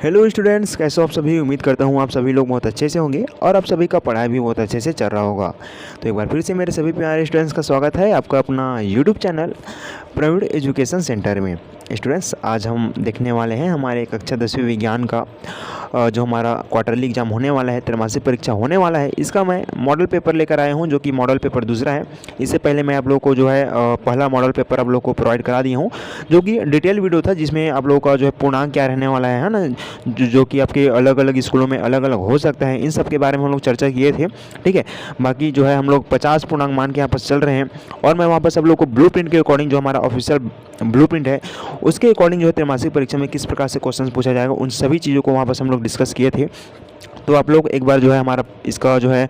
Hello students, कैसे हो आप सभी। उम्मीद करता हूँ आप सभी लोग बहुत अच्छे से होंगे और आप सभी का पढ़ाई भी बहुत अच्छे से चल रहा होगा। तो एक बार फिर से मेरे सभी प्यारे स्टूडेंट्स का स्वागत है आपका अपना YouTube channel Praveen education centre में। स्टूडेंट्स, आज हम देखने वाले हैं हमारे कक्षा 10वीं विज्ञान का जो हमारा क्वार्टरली एग्जाम होने वाला है, त्रैमासिक परीक्षा होने वाला है, इसका मैं मॉडल पेपर लेकर आया हूं, जो कि मॉडल पेपर दूसरा है। इससे पहले मैं आप लोगों को जो है पहला मॉडल पेपर आप लोगों को प्रोवाइड करा दिया हूं, जो कि डिटेल वीडियो था, जिसमें आप लोगों का जो है पूर्णांक क्या रहने वाला है ना, जो कि आपके अलग अलग स्कूलों में अलग अलग हो सकता है, इन सब के बारे में हम लोग चर्चा किए थे। ठीक है, बाकी जो है हम लोग 50 पूर्णांक मान के यहाँ पर चल रहे हैं और मैं वहाँ पर सब लोग को ब्लू प्रिंट के अकॉर्डिंग, जो हमारा ऑफिशियल ब्लू प्रिंट है, उसके अकॉर्डिंग जो है त्रैमासिक परीक्षा में किस प्रकार से क्वेश्चन पूछा जाएगा, उन सभी चीज़ों को वहाँ पर हम लोग डिस्कस किए थे। तो आप लोग एक बार जो है हमारा इसका जो है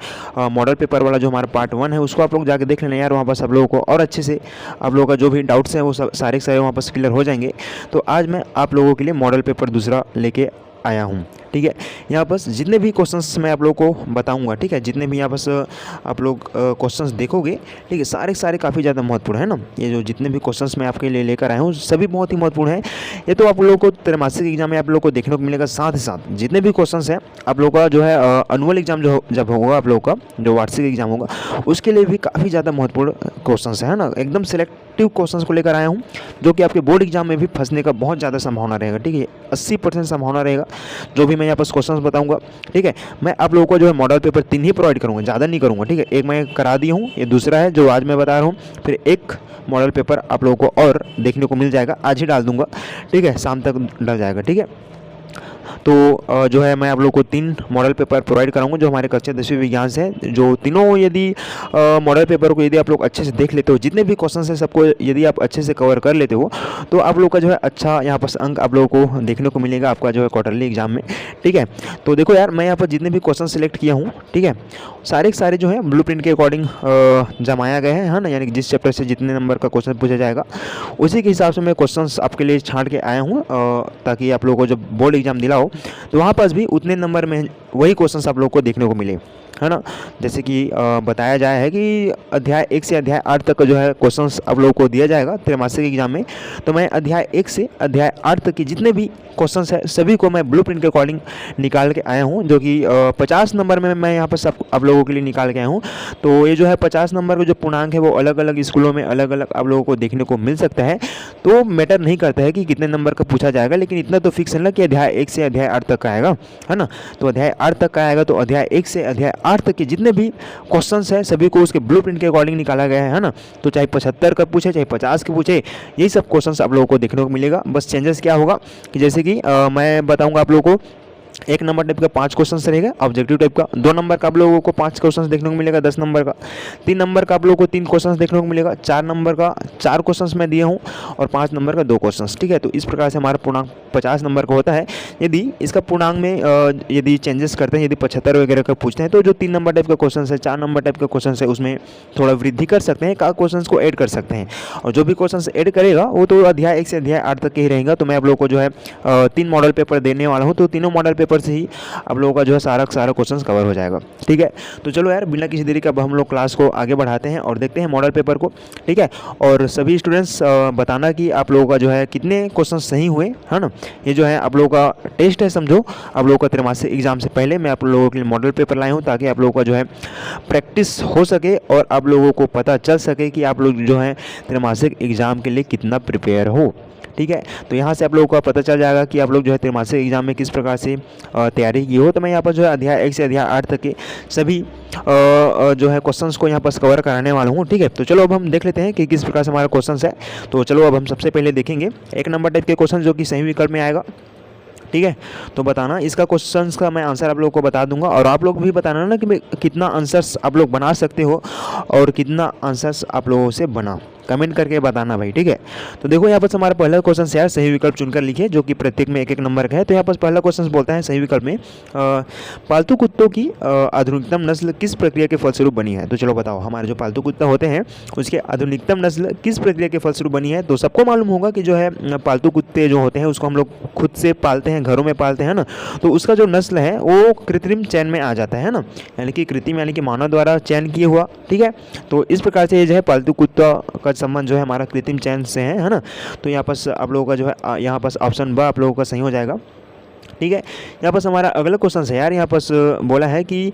मॉडल पेपर वाला जो हमारा पार्ट 1 है, उसको आप लोग जाके देख लेना यार। वहाँ पर सब लोगों को और अच्छे से आप लोगों का जो भी डाउट्स हैं वो सब सारे के सारे वहाँ पर क्लियर हो जाएंगे। तो आज मैं आप लोगों के लिए मॉडल पेपर दूसरा लेके आया हूँ। ठीक है, यहाँ पर जितने भी क्वेश्चंस मैं आप लोगों को बताऊंगा, ठीक है, जितने भी यहाँ पर आप लोग क्वेश्चंस देखोगे, ठीक है, सारे सारे काफ़ी ज़्यादा महत्वपूर्ण है ना। ये जो जितने भी क्वेश्चंस मैं आपके लिए लेकर आया हूँ सभी बहुत ही महत्वपूर्ण है। ये तो आप लोगों को त्रैमासिक एग्जाम में आप लोगों को देखने को मिलेगा। साथ ही साथ जितने भी क्वेश्चंस हैं आप लोगों का जो है एनुअल एग्जाम जो जब होगा, आप लोगों का जो वार्षिक एग्जाम होगा, उसके लिए भी काफ़ी ज़्यादा महत्वपूर्ण क्वेश्चंस है ना। एकदम सिलेक्टिव क्वेश्चंस को लेकर आया हूँ, जो कि आपके बोर्ड एग्जाम में भी फंसने का बहुत ज़्यादा संभावना रहेगा। ठीक है, 80% संभावना रहेगा जो भी मैं यहाँ पर क्वेश्चंस बताऊंगा। ठीक है, मैं आप लोगों को जो है मॉडल पेपर 3 ही प्रोवाइड करूंगा, ज़्यादा नहीं करूंगा। ठीक है, एक मैं करा दी हूँ, ये दूसरा है जो आज मैं बता रहा हूँ, फिर एक मॉडल पेपर आप लोगों को और देखने को मिल जाएगा, आज ही डाल दूंगा। ठीक है, शाम तक डल जाएगा। ठीक है, तो जो है मैं आप लोगों को 3 मॉडल पेपर प्रोवाइड कराऊंगा जो हमारे कक्षा 10वीं विज्ञान से है। जो तीनों यदि मॉडल पेपर को यदि आप लोग अच्छे से देख लेते हो, जितने भी क्वेश्चन है सबको यदि आप अच्छे से कवर कर लेते हो, तो आप लोग का जो है अच्छा यहाँ पर अंक आप लोगों को देखने को मिलेगा आपका जो है क्वार्टरली एग्जाम में। ठीक है, तो देखो यार, मैं यहाँ पर जितने भी क्वेश्चन सेलेक्ट किया हूँ, ठीक है, सारे के सारे जो है ब्लू प्रिंट के अकॉर्डिंग जमाया गया है ना। यानी कि जिस चैप्टर से जितने नंबर का क्वेश्चन पूछा जाएगा उसी के हिसाब से मैं क्वेश्चंस आपके लिए छांट के आया हूँ, ताकि आप लोगों को जब बोर्ड एग्जाम दिलाओ तो वहाँ पास भी उतने नंबर में वही क्वेश्चंस आप लोगों को देखने को मिले, है ना। जैसे कि बताया जाए है कि अध्याय 1 से अध्याय 8 तक का जो है क्वेश्चंस आप लोगों को दिया जाएगा त्रैमासिक एग्जाम में। तो मैं अध्याय 1 से अध्याय 8 तक की जितने भी क्वेश्चंस है सभी को मैं ब्लूप्रिंट के अकॉर्डिंग निकाल के आया हूं, जो कि 50 नंबर में मैं यहाँ पर सब आप लोगों के लिए निकाल के आया हूँ। तो ये जो है 50 नंबर का जो पूर्णांक है वो अलग अलग स्कूलों में अलग अलग आप लोगों को देखने को मिल सकता है। तो मैटर नहीं करता है कि कितने नंबर का पूछा जाएगा, लेकिन इतना तो फिक्स है ना कि अध्याय 1 से अध्याय 8 तक का आएगा, है ना। तो अध्याय 8 तक का आएगा, तो अध्याय 1 से अध्याय 8 तक के जितने भी क्वेश्चंस है सभी को उसके ब्लूप्रिंट के अकॉर्डिंग निकाला गया है ना। तो चाहे 75 का पूछे चाहे 50 के पूछे, यही सब क्वेश्चंस आप लोगों को देखने को मिलेगा। बस चेंजेस क्या होगा कि जैसे कि मैं बताऊंगा आप लोगों को, 1 नंबर टाइप का 5 क्वेश्चन रहेगा ऑब्जेक्टिव टाइप का, 2 नंबर का आप लोगों को 5 क्वेश्चन देखने को मिलेगा 10 नंबर का, 3 नंबर का आप लोगों को 3 क्वेश्चन देखने को मिलेगा, 4 नंबर का 4 क्वेश्चन मैं दिया हूँ और 5 नंबर का 2 क्वेश्चन। ठीक है, तो इस प्रकार से हमारा पूर्णांक 50 नंबर का होता है। यदि इसका पूर्णांक में यदि चेंजेस करते हैं, यदि 75 वगैरह का पूछते हैं, तो जो 3 नंबर टाइप का क्वेश्चन है, 4 नंबर टाइप का क्वेश्चन है, उसमें थोड़ा वृद्धि कर सकते हैं, क्वेश्चन को ऐड कर सकते हैं। और जो भी क्वेश्चन ऐड करेगा वो तो अध्याय 1 से अध्याय 8 तक के ही रहेगा। तो मैं आप लोगों को जो है 3 मॉडल पेपर देने वाला हूँ, तो तीनों मॉडल पेपर से ही आप लोगों का जो है सारा क्वेश्चन कवर हो जाएगा। ठीक है, तो चलो यार, बिना किसी देरी के अब हम लोग क्लास को आगे बढ़ाते हैं और देखते हैं मॉडल पेपर को। ठीक है, और सभी स्टूडेंट्स बताना कि आप लोगों का जो है कितने क्वेश्चन सही हुए, है ना। ये जो है आप लोगों का टेस्ट है, समझो आप लोगों का त्रैमासिक एग्जाम से पहले मैं आप लोगों के लिए मॉडल पेपर लाया हूँ, ताकि आप लोगों का जो है प्रैक्टिस हो सके और आप लोगों को पता चल सके कि आप लोग जो है त्रैमासिक एग्जाम के लिए कितना प्रिपेयर हो। ठीक है, तो यहाँ से आप लोगों को पता चल जाएगा कि आप लोग जो है त्रैमासिक एग्जाम में किस प्रकार से तैयारी की हो। तो मैं यहाँ पर जो है अध्याय 1 से अध्याय 8 तक के सभी जो है क्वेश्चंस को यहाँ पर कवर कराने वाला हूँ। ठीक है, तो चलो अब हम देख लेते हैं कि किस प्रकार से हमारा क्वेश्चंस है। तो चलो अब हम सबसे पहले देखेंगे 1 नंबर टाइप के क्वेश्चन जो कि सही विकल्प में आएगा। ठीक है, तो बताना इसका क्वेश्चंस का मैं आंसर आप लोगों को बता दूंगा, और आप लोग भी बताना ना कि कितना आंसर्स आप लोग बना सकते हो और कितना आंसर्स आप लोगों से बना, कमेंट करके बताना भाई। ठीक है, तो देखो यहाँ पर हमारा पहला क्वेश्चन है, सही विकल्प चुनकर लिखिए, जो कि प्रत्येक में 1-1 नंबर का है। तो यहाँ पर पहला क्वेश्चन बोलता है सही विकल्प में पालतू कुत्तों की आधुनिकतम नस्ल किस प्रक्रिया के फलस्वरूप बनी है। तो चलो बताओ, हमारे जो पालतू कुत्ता होते हैं उसके आधुनिकतम नस्ल किस प्रक्रिया के फलस्वरूप बनी है। तो सबको मालूम होगा कि जो है पालतू कुत्ते जो होते हैं उसको हम लोग खुद से पालते हैं, घरों में पालते हैं ना, तो उसका जो नस्ल है वो कृत्रिम चयन में आ जाता है ना, यानी कि कृत्रिम यानी कि मानव द्वारा चयन किए हुआ। ठीक है, तो इस प्रकार से ये जो है पालतू कुत्ता का संबंध जो है हमारा कृत्रिम चयन से है ना। तो यहाँ पर आप लोगों का जो है यहाँ पर ऑप्शन ब आप लोगों का सही हो जाएगा। ठीक है। यहाँ पर हमारा अगला क्वेश्चन है यार, यहाँ पर बोला है कि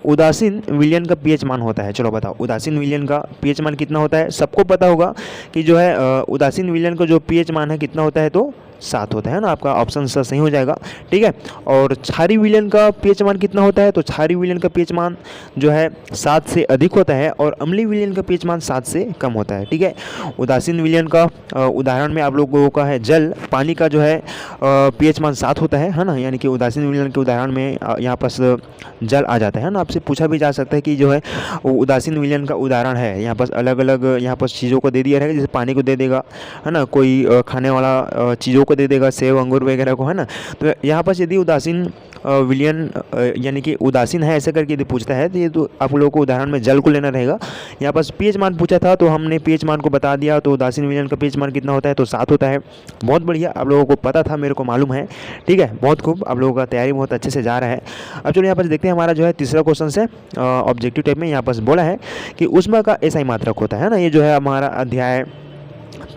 उदासीन विलयन का पीएच मान होता है। चलो बताओ उदासीन विलयन का पीएच मान कितना होता है। सबको पता होगा कि जो है उदासीन विलयन का जो पीएच मान है कितना होता है, तो 7 होता है ना। आपका ऑप्शन सही हो जाएगा, ठीक है। और क्षारीय विलयन का पीएच मान कितना होता है, तो क्षारीय विलयन का पीएच मान जो है 7 से अधिक होता है और अम्लीय विलयन का पीएच मान 7 से कम होता है, ठीक है। उदासीन विलयन का उदाहरण में आप लोगों का है जल, पानी का जो है पीएच मान 7 होता है ना। यानी कि उदासीन विलयन के उदाहरण में यहाँ पर जल आ जाता है ना। आपसे पूछा भी जा सकता है कि जो है उदासीन विलयन का उदाहरण है, यहाँ पर अलग अलग यहाँ पर चीज़ों को दे दिया रहेगा, जैसे पानी को दे देगा है ना, कोई खाने वाला चीज़ों को दे देगा, सेब अंगूर वगैरह को, है ना। तो यहाँ पर यदि उदासीन विलयन यानी कि उदासीन है ऐसे करके यदि पूछता है तो ये तो आप लोगों को उदाहरण में जल को लेना रहेगा। यहाँ पर पीएच मान पूछा था तो हमने पीएच मान को बता दिया, तो उदासीन विलयन का पीएच मान कितना होता है, तो 7 होता है। बहुत बढ़िया, आप लोगों को पता था, मेरे को मालूम है, ठीक है। बहुत खूब, आप लोगों का तैयारी बहुत अच्छे से जा रहा है। अब चलो यहाँ पर देखते हैं हमारा जो है तीसरा क्वेश्चन है ऑब्जेक्टिव टाइप में। यहाँ पर बोला है कि ऊष्मा का एसआई मात्रक होता है ना। ये जो है हमारा अध्याय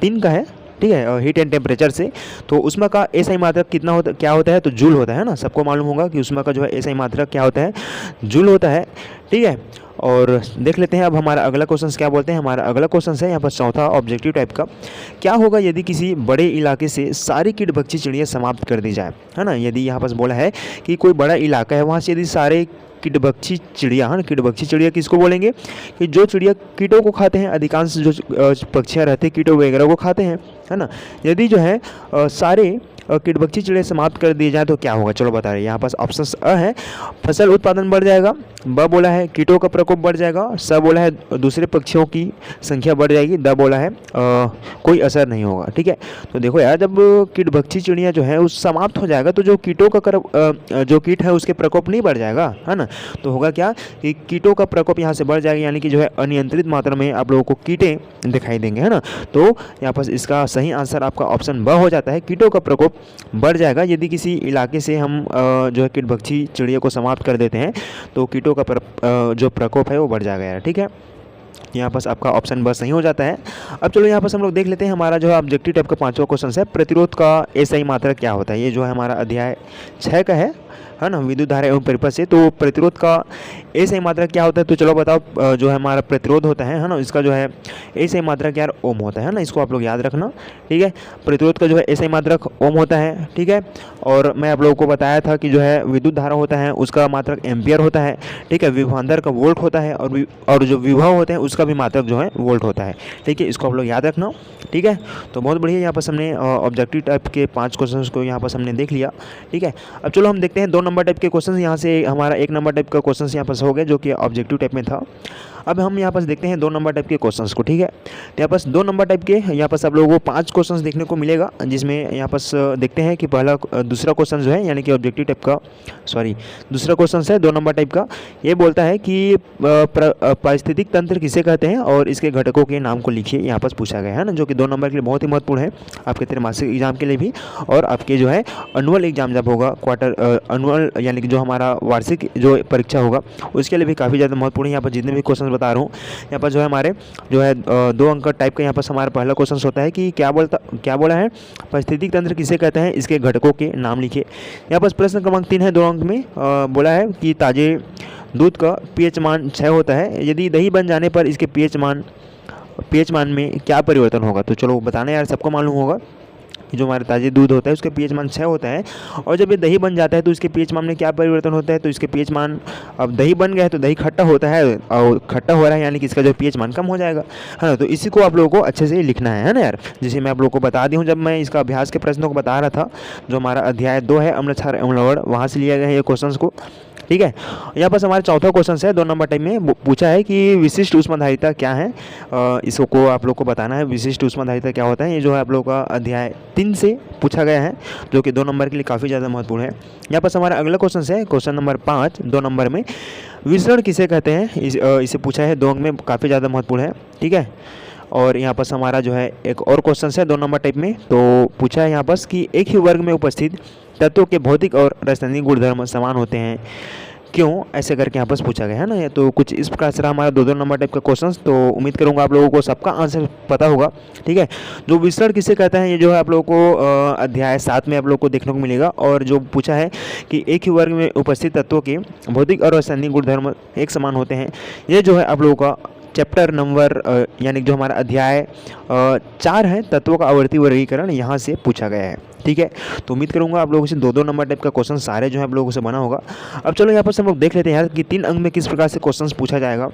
3 का है, ठीक है, हीट एंड टेम्परेचर से। तो उष्मा का एसआई मात्रक कितना होता, क्या होता है, तो जूल होता है ना। सबको मालूम होगा कि उष्मा का जो है एसआई मात्रक क्या होता है, जूल होता है, ठीक है। और देख लेते हैं अब हमारा अगला क्वेश्चन क्या बोलते हैं। हमारा अगला क्वेश्चन है यहाँ पर चौथा ऑब्जेक्टिव टाइप का। क्या होगा यदि किसी बड़े इलाके से सारी कीटभक्षी चिड़िया समाप्त कर दी जाए, है ना। यदि यहाँ पर बोला है कि कोई बड़ा इलाका है, वहाँ से यदि सारे कीटभक्षी चिड़िया, है ना, कीटभक्षी चिड़िया किसको बोलेंगे, कि जो चिड़िया कीटों को खाते हैं, अधिकांश जो पक्षियाँ रहते हैं कीटों वगैरह को खाते हैं, है ना। यदि जो है सारे कीटभक्षी चिड़िया समाप्त कर दिए जाए तो क्या होगा, चलो बता रहे हैं। यहाँ पास ऑप्शन अ है फसल उत्पादन बढ़ जाएगा, ब बोला है कीटों का प्रकोप बढ़ जाएगा, स बोला है दूसरे पक्षियों की संख्या बढ़ जाएगी, द बोला है कोई असर नहीं होगा, ठीक है। तो देखो यार, जब कीटभक्षी चिड़िया जो है उस समाप्त हो जाएगा तो जो कीटों का जो कीट है उसके प्रकोप नहीं बढ़ जाएगा, है ना। तो होगा क्या कि कीटों का प्रकोप यहाँ से बढ़ जाएगा, यानी कि जो है अनियंत्रित मात्रा में आप लोगों को कीटें दिखाई देंगे, है ना। तो यहाँ पर इसका सही आंसर आपका ऑप्शन ब हो जाता है, कीटों का प्रकोप बढ़ जाएगा। यदि किसी इलाके से हम जो है कीटभक्षी चिड़िया को समाप्त कर देते हैं तो कीटों का जो प्रकोप है वो बढ़ जाएगा यार, ठीक है। यहाँ पर आपका ऑप्शन बस सही हो जाता है। अब चलो यहाँ पर हम लोग देख लेते हैं हमारा जो है ऑब्जेक्टिव टाइप का 5वां क्वेश्चन है, प्रतिरोध का एसआई मात्रक क्या होता है। ये जो है हमारा अध्याय 6 का है ना, विद्युत धारा एवं परिपथ से। तो प्रतिरोध का एसआई मात्रक क्या होता है, तो चलो बताओ। जो है हमारा प्रतिरोध होता है ना, इसका जो है एसआई मात्रक यार ओम होता है ना, इसको आप लोग याद रखना, ठीक है। प्रतिरोध का जो है एसआई मात्रक ओम होता है, ठीक है। और मैं आप लोगों को बताया था कि जो है विद्युत धारा होता है उसका मात्रक एम्पियर होता है, ठीक है। विभवांतर का वोल्ट होता है और जो विभव होते हैं उसका भी मात्रक जो है वोल्ट होता है, ठीक है। इसको आप लोग याद रखना, ठीक है। तो बहुत बढ़िया, यहाँ पर हमने ऑब्जेक्टिव टाइप के 5 क्वेश्चन को यहाँ पर हमने देख लिया, ठीक है। अब चलो हम देखते हैं 2 नंबर टाइप के क्वेश्चन। यहाँ से हमारा 1 नंबर टाइप का क्वेश्चन यहाँ पर हो गया जो कि ऑब्जेक्टिव टाइप में था। अब हम यहाँ पर देखते हैं 2 नंबर टाइप के क्वेश्चंस को, ठीक है। तो यहाँ पर 2 नंबर टाइप के यहाँ पर आप लोगों को 5 क्वेश्चंस देखने को मिलेगा, जिसमें यहाँ पर देखते हैं कि दूसरा क्वेश्चन जो है यानी कि ऑब्जेक्टिव टाइप का दूसरा क्वेश्चन है 2 नंबर टाइप का। ये बोलता है कि पारिस्थितिक तंत्र किसे कहते हैं और इसके घटकों के नाम को लिखिए, यहाँ पर पूछा गया है ना, जो कि 2 नंबर के लिए बहुत ही महत्वपूर्ण है, आपके त्रैमासिक एग्जाम के लिए भी और आपके जो है एनुअल एग्जाम जब होगा एनुअल यानी कि जो हमारा वार्षिक जो परीक्षा होगा उसके लिए भी काफ़ी ज़्यादा महत्वपूर्ण है। यहाँ पर जितने भी क्वेश्चन बता रहा हूँ, यहाँ पर जो है हमारे जो है 2 अंक टाइप का यहाँ पर हमारा पहला क्वेश्चन होता है कि क्या बोला है, पारिस्थितिक तंत्र किसे कहते हैं, इसके घटकों के नाम लिखिए। यहाँ पर प्रश्न क्रमांक 3 है, 2 अंक में बोला है कि ताजे दूध का पीएच मान 6 होता है, यदि दही बन जाने पर इसके पीएच मान में क्या परिवर्तन होगा। तो चलो बताना यार, सबको मालूम होगा जो हमारे ताजे दूध होता है उसका पीएच मान 6 होता है, और जब ये दही बन जाता है तो इसके पीएच मान में क्या परिवर्तन होता है, तो इसके पीएच मान, अब दही बन गया है तो दही खट्टा होता है और खट्टा हो रहा है यानी कि इसका जो पीएच मान कम हो जाएगा, है ना। तो इसी को आप लोगों को अच्छे से लिखना है ना यार, जैसे मैं आप लोगों को बता दी हूँ जब मैं इसका अभ्यास के प्रश्नों को बता रहा था, जो हमारा अध्याय 2 है अम्ल क्षार एवं लवण, वहाँ से लिया गया है ये क्वेश्चन को, ठीक है। यहाँ पर हमारा चौथा क्वेश्चन है 2 नंबर टाइप में पूछा है कि विशिष्ट ऊष्माधारिता क्या है, इसको आप लोग को बताना है विशिष्ट ऊष्माधारिता क्या होता है। ये जो है आप लोग का अध्याय 3 से पूछा गया है, जो कि 2 नंबर के लिए काफ़ी ज़्यादा महत्वपूर्ण है। यहाँ पर हमारा अगला क्वेश्चन है क्वेश्चन नंबर 5 2 नंबर में, विसरण किसे कहते हैं, इसे पूछा है 2 अंक में, काफ़ी ज़्यादा महत्वपूर्ण है, ठीक है। और यहाँ पर हमारा जो है एक और क्वेश्चन है 2 नंबर टाइप में, तो पूछा है यहाँ पर कि एक ही वर्ग में उपस्थित तत्वों के भौतिक और रासायनिक गुणधर्म समान होते हैं, क्यों, ऐसे करके यहाँ पर पूछा गया है ना। तो कुछ इस प्रकार से रहा हमारा 2-2 नंबर टाइप का क्वेश्चन। तो उम्मीद करूँगा आप लोगों को सबका आंसर पता होगा, ठीक है। जो विसरण किसे कहते हैं, ये जो है आप लोगों को अध्याय 7 में आप लोगों को देखने को मिलेगा। और जो पूछा है कि एक ही वर्ग में उपस्थित तत्वों के भौतिक और रासायनिक गुणधर्म एक समान होते हैं, ये जो है आप लोगों का चैप्टर नंबर यानी जो हमारा अध्याय 4 है, तत्वों का आवर्ती वर्गीकरण, यहाँ से पूछा गया है, ठीक है। तो उम्मीद करूंगा आप लोगों से 2-2 नंबर टाइप का क्वेश्चन सारे जो है आप लोगों से बना होगा। अब चलो यहाँ पर हम लोग देख लेते हैं यार कि 3 अंक में किस प्रकार से क्वेश्चन पूछा जाएगा,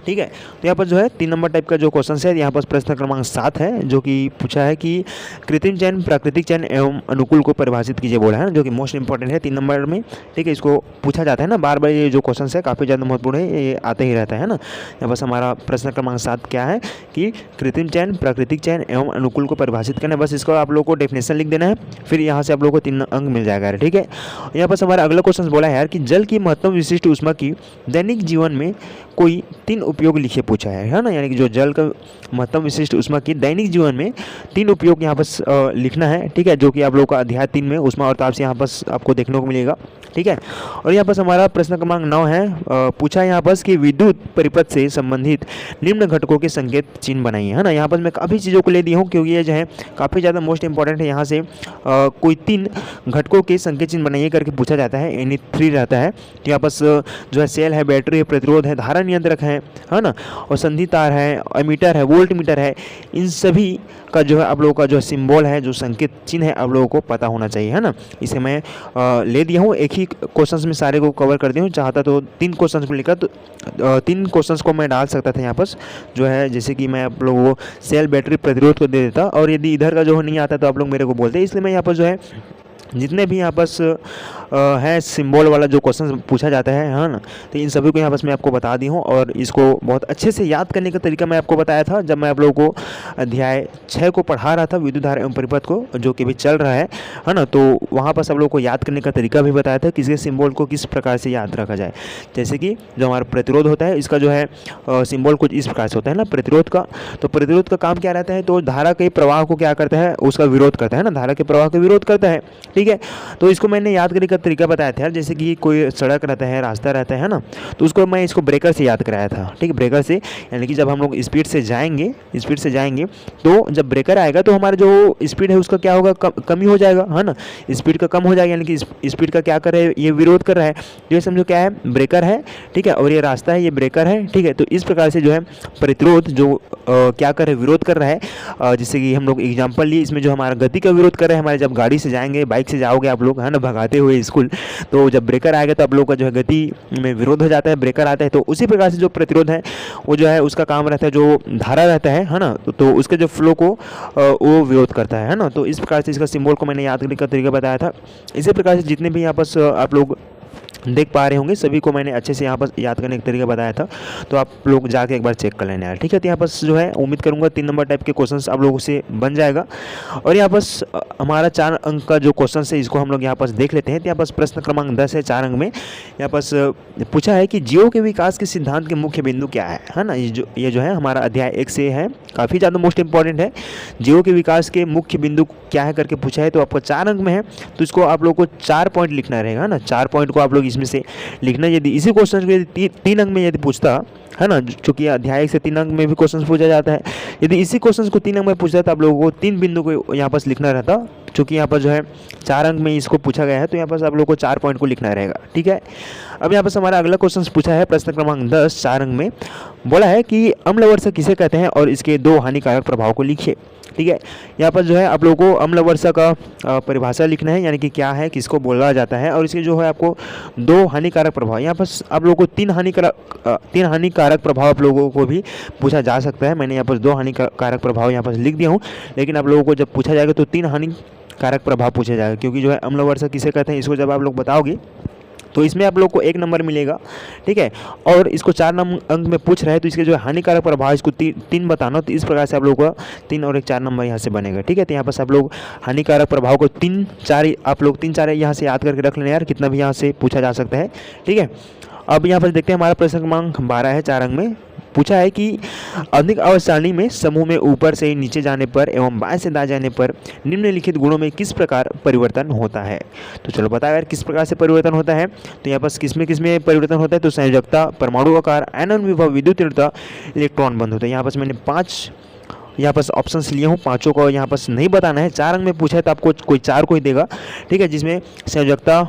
ठीक है। तो यहाँ पर जो है 3 नंबर टाइप का जो क्वेश्चन है, यहाँ पर प्रश्न क्रमांक 7 है, जो कि पूछा है कि कृत्रिम चयन, प्राकृतिक चयन एवं अनुकूल को परिभाषित कीजिए बोला है ना, जो कि मोस्ट इंपॉर्टेंट है 3 नंबर में, ठीक है। इसको पूछा जाता है ना बार बार, ये जो क्वेश्चन है काफ़ी ज़्यादा महत्वपूर्ण है, ये आते ही रहता है ना। यहाँ बस हमारा प्रश्न क्रमांक 7 क्या है कि कृत्रिम चयन, प्राकृतिक चयन एवं अनुकूल को परिभाषित करना है। बस इसको आप लोग को डेफिनेशन लिख देना है, फिर यहाँ से आप लोग को 3 अंक मिल जाएगा, ठीक है। यहाँ पर हमारा अगला क्वेश्चन बोला है यार कि जल की महत्तम विशिष्ट ऊष्मा की दैनिक जीवन में कोई 3 उपयोग लिखे पूछा है ना। यानी कि जो जल का महत्तम विशिष्ट ऊष्मा की दैनिक जीवन में 3 उपयोग यहाँ पर लिखना है, ठीक है, जो कि आप लोगों का अध्याय 3 में ऊष्मा और ताप से यहाँ पर आपको देखने को मिलेगा, ठीक है। और यहाँ पर हमारा प्रश्न क्रमांक 9 है, पूछा है यहाँ पर कि विद्युत परिपथ से संबंधित निम्न घटकों के संकेत चिन्ह बनाइए, है ना। यहाँ पर मैं काफ़ी चीज़ों को ले दी हूँ क्योंकि ये जो है काफ़ी ज़्यादा मोस्ट इंपॉर्टेंट है। यहाँ से कोई 3 घटकों के संकेत चिन्ह बनाइए करके पूछा जाता है, यानी 3 रहता है। तो यहाँ पर जो है सेल है, बैटरी है, प्रतिरोध है, धारा नियंत्रक है ना, और संधि तार है, एमीटर है, वोल्ट मीटर है, इन सभी का जो है आप लोगों का जो सिंबल है, जो संकेत चिन्ह है, आप लोगों को पता होना चाहिए, है ना। इसे मैं ले दिया हूँ, एक ही क्वेश्चन में सारे को कवर कर दिया हूँ। चाहता तो 3 क्वेश्चन को लेकर तो 3 क्वेश्चन को मैं डाल सकता था यहाँ पर, जो है जैसे कि मैं आप लोगों को सेल, बैटरी, प्रतिरोध को दे देता, और यदि इधर का जो नहीं आता तो आप लोग मेरे को बोलते। इसलिए मैं यहाँ पर जो है जितने भी यहाँ पर है सिंबल वाला जो क्वेश्चन पूछा जाता है ना, तो इन सभी को यहाँ पर मैं आपको बता दी हूँ। और इसको बहुत अच्छे से याद करने का तरीका मैं आपको बताया था जब मैं आप लोगों को अध्याय 6 को पढ़ा रहा था, विद्युत धारा एवं परिपथ को, जो कि भी चल रहा है ना। तो वहाँ पर सब लोगों को याद करने का तरीका भी बताया था, किसी सिंबल को किस प्रकार से याद रखा जाए। जैसे कि जो हमारा प्रतिरोध होता है, इसका जो है सिंबल कुछ इस प्रकार से होता है ना, प्रतिरोध का। तो प्रतिरोध का काम क्या रहता है, तो धारा के प्रवाह को क्या करता है, उसका विरोध करता है ना, धारा के प्रवाह का विरोध करता है, ठीक है। तो इसको मैंने याद करने का तरीका बताया था यार, जैसे कि कोई सड़क रहता है, रास्ता रहता है ना, तो उसको मैं इसको ब्रेकर से याद कराया था, ठीक है। ब्रेकर से यानी कि जब हम लोग स्पीड से जाएंगे तो जब ब्रेकर आएगा तो हमारा जो स्पीड है उसका क्या होगा, कमी हो जाएगा, है ना। स्पीड का कम हो जाएगा, यानी कि स्पीड का क्या कर रहा है, ये विरोध कर रहा है। ये समझो क्या है, ब्रेकर है, ठीक है, और ये रास्ता है, ये ब्रेकर है, ठीक है। तो इस प्रकार से जो है प्रतिरोध जो क्या कर रहा है, विरोध कर रहा है। जैसे कि हम लोग एग्जाम्पल लिए, इसमें जो हमारा गति का विरोध कर रहा है, हमारे जब गाड़ी से जाएंगे, बाइक से जाओगे आप लोग, है ना, भगाते हुए स्कूल, तो जब ब्रेकर आएगा तो आप लोग का जो है गति में विरोध हो जाता है, ब्रेकर आता है। तो उसी प्रकार से जो प्रतिरोध है वो जो है उसका काम रहता है, जो धारा रहता है ना, तो उसके जो फ्लो को वो विरोध करता है ना। तो इस प्रकार से इसका सिंबल को मैंने याद करने का तरीका बताया था। इसी प्रकार से जितने भी यहाँ पर आप लोग देख पा रहे होंगे, सभी को मैंने अच्छे से यहाँ पर याद करने का तरीका बताया था। तो आप लोग जाके एक बार चेक कर लेना यार, ठीक है। तो यहाँ पर जो है उम्मीद करूँगा 3 नंबर टाइप के क्वेश्चंस आप लोगों से बन जाएगा। और यहाँ पर हमारा 4 अंक का जो क्वेश्चन है, इसको हम लोग यहाँ पर देख लेते हैं। तो यहाँ पर प्रश्न क्रमांक 10 है, 4 अंक में। यहाँ पर पूछा है कि जीवों के विकास के सिद्धांत के मुख्य बिंदु क्या है ना। ये जो है हमारा अध्याय 1 से है, काफ़ी ज़्यादा मोस्ट इंपॉर्टेंट है। जीवों के विकास के मुख्य बिंदु क्या है करके पूछा है, तो आपका 4 अंक में है, तो इसको आप लोग को 4 पॉइंट लिखना रहेगा ना। 4 पॉइंट को आप लोग इसमें से लिखना। यदि इसी क्वेश्चन को यदि 3 अंक में यदि पूछता है ना, चूंकि अध्याय से 3 अंक में भी क्वेश्चन पूछा जाता है, यदि इसी क्वेश्चन को 3 अंक में पूछता है तो आप लोगों को 3 बिंदु को यहाँ पर लिखना रहता। चूँकि यहाँ पर जो है 4 अंक में इसको पूछा गया है, तो यहाँ पर आप लोगों को 4 पॉइंट को लिखना रहेगा, ठीक है। अब यहाँ पर हमारा अगला क्वेश्चन पूछा है, प्रश्न क्रमांक 10, 4 अंक में। बोला है कि अम्लवर्षा किसे कहते हैं और इसके 2 हानिकारक प्रभाव को लिखिए, ठीक है। यहाँ पर जो है आप लोगों को अम्लवर्षा का परिभाषा लिखना है, यानी कि क्या है, किसको बोला जाता है, और इसके जो है आपको 2 हानिकारक प्रभाव। यहाँ पर आप लोगों को 3 हानिकारक प्रभाव आप लोगों को भी पूछा जा सकता है। मैंने यहाँ पर 2 हानिकारक प्रभाव यहाँ पर लिख दिया हूँ, लेकिन आप लोगों को जब पूछा जाएगा तो 3 हानिकारक प्रभाव पूछा जाएगा, क्योंकि जो है अम्लवर्षा किसे कहते हैं, इसको जब आप लोग बताओगे तो इसमें आप लोग को 1 नंबर मिलेगा, ठीक है। और इसको 4 अंक में पूछ रहा है, तो इसके जो है हानिकारक प्रभाव इसको 3 बताना। तो इस प्रकार से आप लोगों का 3 और 1 4 नंबर यहाँ से बनेगा, ठीक है। तो यहाँ पर आप लोग हानिकारक प्रभाव को 3 4 आप लोग 3 4 यहाँ से याद करके रख लेना यार, कितना भी यहाँ से पूछा जा सकता है, ठीक है। अब यहाँ पर देखते हैं हमारा प्रश्न क्रमांक 12 है, 4 अंक में। पूछा है कि आधुनिक आवर्त सारणी में समूह में ऊपर से नीचे जाने पर एवं बाएं से दाएं जाने पर निम्नलिखित गुणों में किस प्रकार परिवर्तन होता है। तो चलो बताया यार किस प्रकार से परिवर्तन होता है। तो यहाँ पर किसमें परिवर्तन होता है, तो संयोजकता, परमाणु आकार, आयनन विभव, विद्युत तीव्रता, इलेक्ट्रॉन बंध होता है। यहाँ पर मैंने 5 यहाँ पर ऑप्शंस लिए हूँ, पांचों को यहाँ पर नहीं बताना है। 4 अंक में पूछा है तो आपको कोई 4 को ही देगा, ठीक है। जिसमें संयोजकता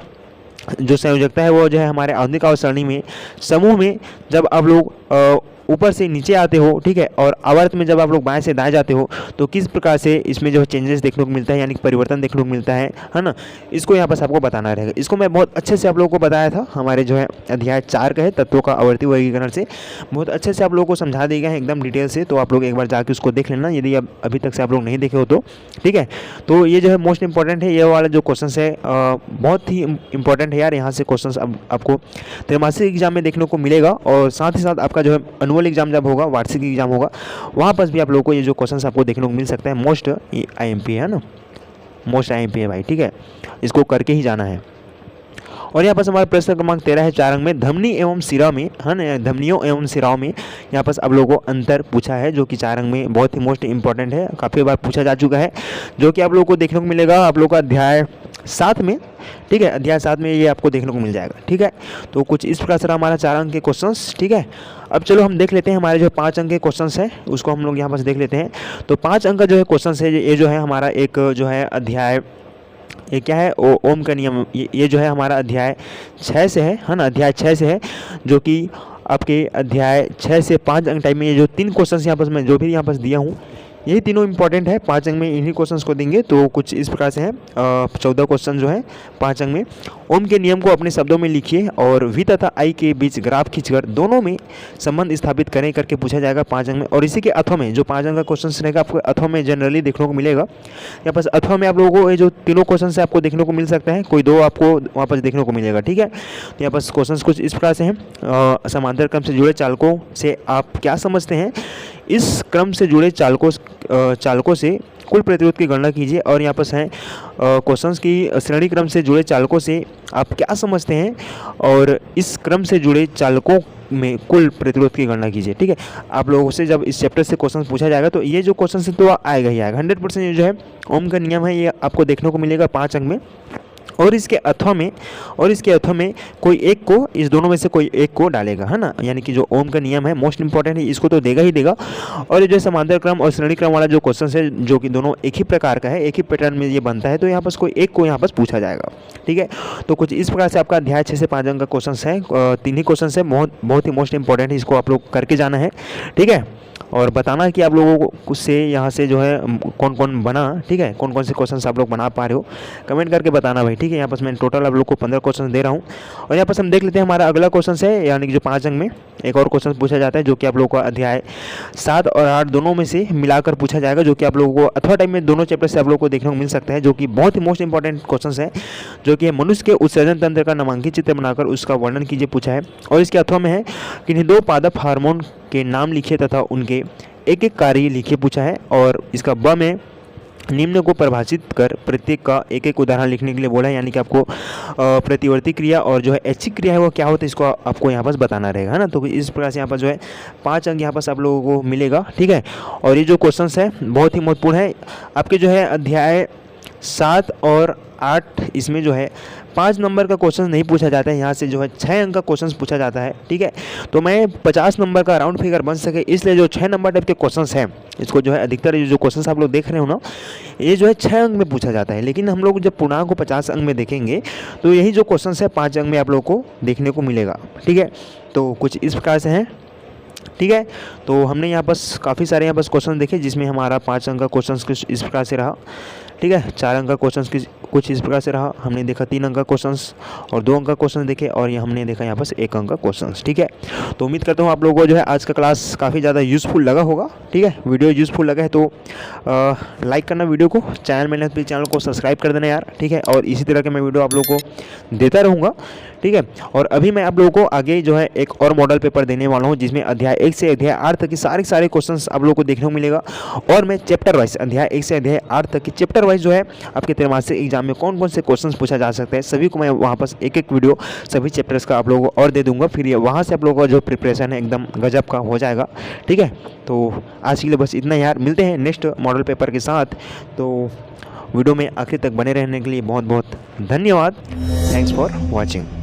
है वो जो है हमारे आधुनिक आवर्त सारणी में समूह में जब आप लोग ऊपर से नीचे आते हो, ठीक है, और आवर्त में जब आप लोग बाएं से दाएं जाते हो तो किस प्रकार से इसमें जो है चेंजेस देखने को मिलता है, यानी कि परिवर्तन देखने को मिलता है ना। इसको यहाँ पर आपको बताना रहेगा। इसको मैं बहुत अच्छे से आप लोगों को बताया था, हमारे जो है अध्याय 4 का है तत्वों का आवर्ती वर्गीकरण से बहुत अच्छे से आप लोगों को समझा दिया गया है एकदम डिटेल से। तो आप लोग एक बार जाके उसको देख लेना यदि अभी तक से आप लोग नहीं देखे हो तो, ठीक है। तो ये जो है मोस्ट इंपॉर्टेंट है, ये वाला जो क्वेश्चन है बहुत ही इंपॉर्टेंट है यार। यहाँ से क्वेश्चन आपको त्रैमासिक एग्जाम में देखने को मिलेगा और साथ ही साथ आपका जो है एनुअल एग्जाम जब होगा, वार्षिक एग्जाम होगा, वहाँ पर भी आप लोगों को ये जो क्वेश्चंस आपको देखने को मिल सकता है। मोस्ट आईएमपी है ना, मोस्ट आईएमपी है भाई, ठीक है, इसको करके ही जाना है। और यहाँ पर हमारा प्रश्न क्रमांक 13 है 4 अंक में धमनी एवं सिरा में, है ना, धमनियों एवं सिराओं में यहाँ पर आप लोगों को अंतर पूछा है, जो कि 4 अंक में बहुत ही मोस्ट इंपॉर्टेंट है, काफ़ी बार पूछा जा चुका है, जो कि आप लोगों को देखने को मिलेगा आप लोगों का अध्याय 7 में, ठीक है। अध्याय 7 में ये आपको देखने को मिल जाएगा, ठीक है। तो कुछ इस प्रकार से हमारा 4 अंक के क्वेश्चंस, ठीक है। अब चलो हम देख लेते हैं हमारे जो 5 अंक के क्वेश्चंस है उसको हम लोग यहाँ पर देख लेते हैं। तो 5 अंक का जो है क्वेश्चंस है, ये जो है हमारा एक जो है अध्याय, ये क्या है, ओम का नियम, ये जो है हमारा अध्याय 6 से है ना, अध्याय 6 से है, जो कि आपके अध्याय 6 से 5 अंक टाइम में ये जो 3 क्वेश्चंस यहाँ पर मैं जो भी यहाँ पर दिया हूँ यही तीनों इंपॉर्टेंट है। 5 अंक में इन्हीं क्वेश्चंस को देंगे। तो कुछ इस प्रकार से हैं 14 क्वेश्चन जो है 5 अंक में। ओम के नियम को अपने शब्दों में लिखिए और वी तथा आई के बीच ग्राफ खींचकर दोनों में संबंध स्थापित करें करके पूछा जाएगा 5 अंक में। और इसी के अथवा में जो 5 अंक का क्वेश्चन रहेगा आपको अथवा में जनरली देखने को मिलेगा। यहाँ पर अथवा में आप लोगों को ये जो तीनों क्वेश्चन है आपको देखने को मिल सकता है, कोई 2 आपको वहाँ पर देखने को मिलेगा, ठीक है। तो यहाँ पर क्वेश्चन कुछ इस प्रकार से हैं। समांतर क्रम से जुड़े चालकों से आप क्या समझते हैं, इस क्रम से जुड़े चालकों से कुल प्रतिरोध की गणना कीजिए। और यहाँ पर हैं क्वेश्चंस की श्रेणी क्रम से जुड़े चालकों से आप क्या समझते हैं और इस क्रम से जुड़े चालकों में कुल प्रतिरोध की गणना कीजिए, ठीक है। आप लोगों से जब इस चैप्टर से क्वेश्चन पूछा जाएगा तो ये जो क्वेश्चन है तो आएगा ही आएगा 100%। ये जो है ओम का नियम है ये आपको देखने को मिलेगा 5 अंक में। और इसके अथवा में कोई एक को, इस दोनों में से कोई एक को डालेगा, है ना, यानी कि जो ओम का नियम है मोस्ट इंपॉर्टेंट है, इसको तो देगा ही देगा। और ये जो समांतर क्रम और श्रेणी क्रम वाला जो क्वेश्चन है जो कि दोनों एक ही प्रकार का है, एक ही पैटर्न में ये बनता है, तो यहाँ पर कोई एक को यहाँ पर पूछा जाएगा, ठीक है। तो कुछ इस प्रकार से आपका अध्याय 6 से 5 अंक का क्वेश्चन है, 3 ही क्वेश्चन है, बहुत ही मोस्ट इंपॉर्टेंट है, इसको आप लोग करके जाना है, ठीक है। और बताना कि आप लोगों को से यहाँ से जो है कौन कौन बना, ठीक है, कौन कौन से क्वेश्चंस आप लोग बना पा रहे हो, कमेंट करके बताना भाई, ठीक है। यहाँ पर मैं टोटल आप लोग को 15 क्वेश्चन दे रहा हूँ। और यहाँ पर हम देख लेते हैं हमारा अगला क्वेश्चन है, यानी कि जो 5 अंक में एक और क्वेश्चन पूछा जाता है, जो कि आप लोगों को अध्याय 7 और 8 दोनों में से मिलाकर पूछा जाएगा, जो कि आप लोगों को अथवा टाइम में दोनों चैप्टर से आप लोगों को देखने को मिल सकता है, जो कि बहुत ही मोस्ट इंपॉर्टेंट क्वेश्चन है, जो कि मनुष्य के उत्सर्जन तंत्र का नामांकित चित्र बनाकर उसका वर्णन कीजिए पूछा है। और इसके अथवा में है कि 2 पादप हार्मोन के नाम लिखिए तथा उनके एक एक कार्य लिखिए पूछा है। और इसका ब में निम्न को परिभाषित कर प्रत्येक का एक एक उदाहरण लिखने के लिए बोला है, यानी कि आपको प्रतिवर्ती क्रिया और जो है ऐच्छिक क्रिया है वो क्या होता है इसको आपको यहाँ पर बताना रहेगा, है ना। तो इस प्रकार से यहाँ पर जो है 5 अंक यहाँ पर आप लोगों को मिलेगा, ठीक है। और ये जो क्वेश्चन है बहुत ही महत्वपूर्ण है आपके जो है अध्याय 7 और 8, इसमें जो है 5 नंबर का क्वेश्चन नहीं पूछा जाता है, यहाँ से जो है 6 अंक का क्वेश्चन पूछा जाता है, ठीक है। तो मैं 50 नंबर का राउंड फिगर बन सके इसलिए जो 6 नंबर टाइप के क्वेश्चंस हैं, इसको जो है अधिकतर जो क्वेश्चंस आप लोग देख रहे हो ना, ये जो है 6 अंक में पूछा जाता है। लेकिन हम लोग जब पूर्णांक को 50 अंक में देखेंगे तो यही जो क्वेश्चन है 5 अंक में आप लोग को देखने को मिलेगा, ठीक है। तो कुछ इस प्रकार से हैं, ठीक है। तो हमने यहाँ बस काफ़ी सारे यहाँ बस क्वेश्चन देखे, जिसमें हमारा 5 अंक का क्वेश्चन कुछ इस प्रकार से रहा, ठीक है। 4 अंक का क्वेश्चन कुछ इस प्रकार से रहा, हमने देखा 3 अंक का क्वेश्चन और 2 अंक का क्वेश्चन देखे, और ये हमने देखा यहाँ पर 1 अंक का क्वेश्चन, ठीक है। तो उम्मीद करता हूँ आप लोगों को जो है आज का क्लास काफ़ी ज़्यादा यूज़फुल लगा होगा, ठीक है। वीडियो यूज़फुल लगा है तो लाइक करना वीडियो को, चैनल में प्लीज़ चैनल को सब्सक्राइब कर देना यार, ठीक है। और इसी तरह के मैं वीडियो आप लोगों को देता रहूँगा, ठीक है। और अभी मैं आप लोगों को आगे जो है एक और मॉडल पेपर देने वाला हूँ, जिसमें अध्याय 1 से अध्याय 8 तक के सारे क्वेश्चन आप लोगों को देखने को मिलेगा। और मैं चैप्टर वाइज अध्याय 1 से अध्याय 8 तक के चैप्टर अदरवाइज़ जो है आपके त्रैमासिक एग्जाम में कौन कौन से क्वेश्चन पूछा जा सकता है सभी को मैं वहाँ पर एक एक वीडियो सभी चैप्टर्स का आप लोगों को और दे दूंगा। फिर ये वहाँ से आप लोगों का जो प्रिपरेशन है एकदम गजब का हो जाएगा। ठीक है, तो आज के लिए बस इतना यार, मिलते हैं नेक्स्ट मॉडल पेपर के साथ। तो वीडियो में आखिर तक बने रहने के लिए बहुत बहुत धन्यवाद। Thanks for watching.